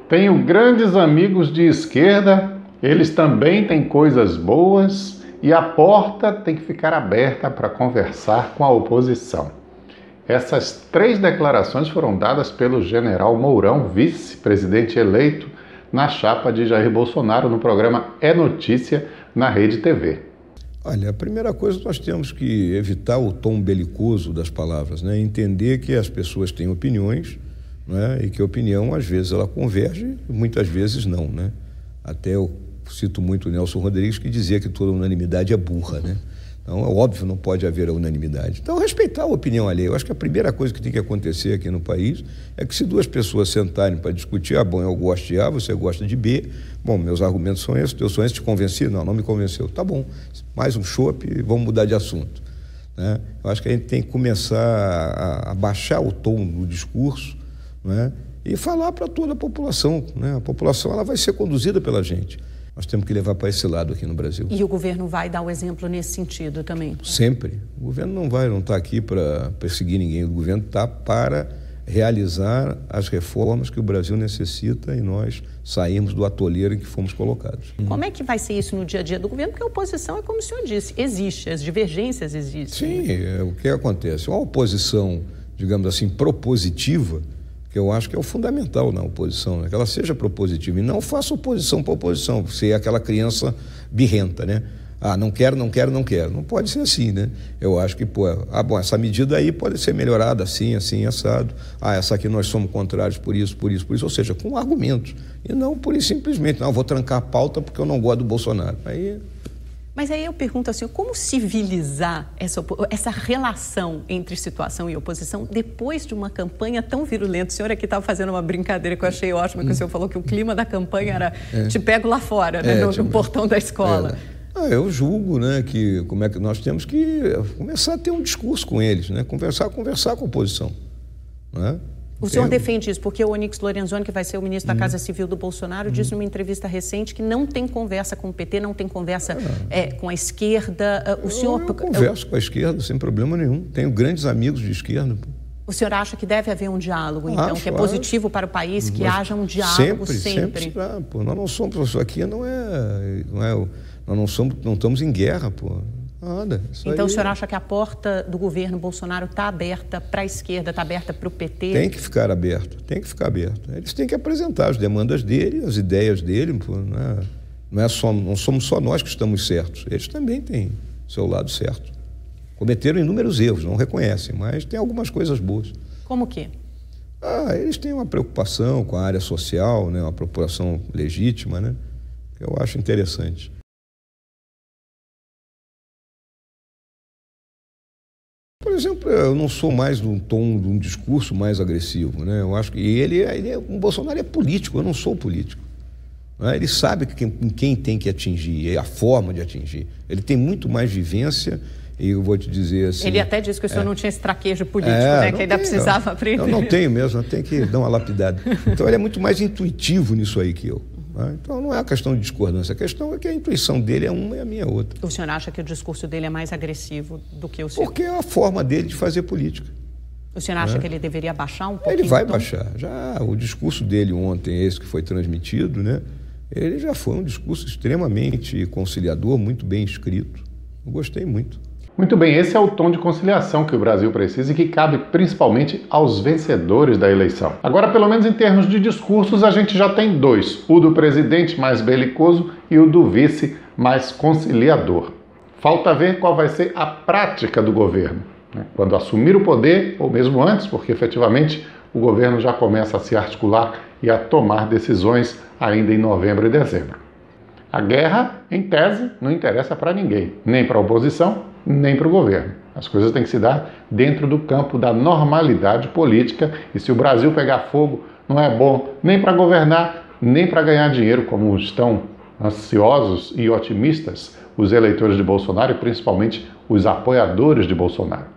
Tenho grandes amigos de esquerda, eles também têm coisas boas e a porta tem que ficar aberta para conversar com a oposição. Essas 3 declarações foram dadas pelo general Mourão, vice-presidente eleito na chapa de Jair Bolsonaro, no programa É Notícia, na Rede TV. Olha, a primeira coisa, nós temos que evitar o tom belicoso das palavras, né? Entender que as pessoas têm opiniões, né? E que a opinião, às vezes, ela converge, muitas vezes não, né? Até eu cito muito o Nelson Rodrigues, que dizia que toda unanimidade é burra, né? Então, é óbvio, não pode haver a unanimidade. Então, respeitar a opinião alheia. Eu acho que a primeira coisa que tem que acontecer aqui no país é que se 2 pessoas sentarem para discutir, bom, eu gosto de A, você gosta de B, bom, meus argumentos são esses, teus são esses, te convenci? Não, não me convenceu. Tá bom, mais um chopp e vamos mudar de assunto, né? Eu acho que a gente tem que começar a baixar o tom do discurso, né? E falar para toda a população, né? A população, ela vai ser conduzida pela gente. Nós temos que levar para esse lado aqui no Brasil. E o governo vai dar o exemplo nesse sentido também? Sempre. O governo não está aqui para perseguir ninguém. O governo está para realizar as reformas que o Brasil necessita e nós sairmos do atoleiro em que fomos colocados. Como é que vai ser isso no dia a dia do governo? Porque a oposição é como o senhor disse, existe, as divergências existem. Sim, o que acontece? Uma oposição, digamos assim, propositiva, que eu acho que é o fundamental na oposição, né? Que ela seja propositiva e não faça oposição para oposição, ser aquela criança birrenta, né? Não quero, não quero, não quero. Não pode ser assim, né? Eu acho que, bom, essa medida aí pode ser melhorada assim, assim, assado. Essa aqui nós somos contrários por isso, por isso, por isso. Ou seja, com argumentos. E não por isso simplesmente, não, vou trancar a pauta porque eu não gosto do Bolsonaro. Mas aí eu pergunto assim, como civilizar essa relação entre situação e oposição depois de uma campanha tão virulenta? O senhor aqui estava fazendo uma brincadeira que eu achei ótima, que o senhor falou que o clima da campanha era te pego lá fora, né, no portão da escola. Eu julgo, né, que como é que nós temos que começar a ter um discurso com eles, né, conversar com a oposição, né? O senhor defende isso porque o Onyx Lorenzoni, que vai ser o ministro da Casa Civil do Bolsonaro, disse numa entrevista recente que não tem conversa com o PT, não tem conversa com a esquerda. Eu converso com a esquerda sem problema nenhum. Tenho grandes amigos de esquerda. O senhor acha que deve haver um diálogo, então, que é positivo para o país, que haja um diálogo sempre? Nós não somos, aqui nós não estamos em guerra, nada. Então o senhor acha que a porta do governo Bolsonaro está aberta para a esquerda, está aberta para o PT? Tem que ficar aberta, tem que ficar aberta. Eles têm que apresentar as demandas dele, as ideias dele, não somos só nós que estamos certos, eles também têm seu lado certo. Cometeram inúmeros erros, não reconhecem, mas tem algumas coisas boas. Como o quê? Eles têm uma preocupação com a área social, né, uma preocupação legítima, né, que eu acho interessante. Por exemplo, eu não sou mais de um tom, de um discurso mais agressivo, né? Eu acho que o Bolsonaro é político, eu não sou político, né? Ele sabe quem tem que atingir, a forma de atingir. Ele tem muito mais vivência e eu vou te dizer assim... Ele até disse que o senhor não tinha esse traquejo político, né? Que ainda precisava aprender. Eu não tenho mesmo, eu tenho que dar uma lapidada. Então ele é muito mais intuitivo nisso aí que eu. Então não é uma questão de discordância, a questão é que a intuição dele é uma e a minha é outra. O senhor acha que o discurso dele é mais agressivo do que o seu? Porque é a forma dele de fazer política. O senhor acha que ele deveria baixar um pouquinho? Ele vai baixar. Já o discurso dele ontem, esse que foi transmitido, né? Ele já foi um discurso extremamente conciliador, muito bem escrito. Eu gostei muito. Muito bem, esse é o tom de conciliação que o Brasil precisa e que cabe principalmente aos vencedores da eleição. Agora, pelo menos em termos de discursos, a gente já tem 2. O do presidente, mais belicoso, e o do vice, mais conciliador. Falta ver qual vai ser a prática do governo, né? Quando assumir o poder, ou mesmo antes, porque efetivamente o governo já começa a se articular e a tomar decisões ainda em novembro e dezembro. A guerra, em tese, não interessa para ninguém, nem para a oposição, nem para o governo. As coisas têm que se dar dentro do campo da normalidade política e se o Brasil pegar fogo, não é bom nem para governar, nem para ganhar dinheiro, como estão ansiosos e otimistas os eleitores de Bolsonaro e principalmente os apoiadores de Bolsonaro.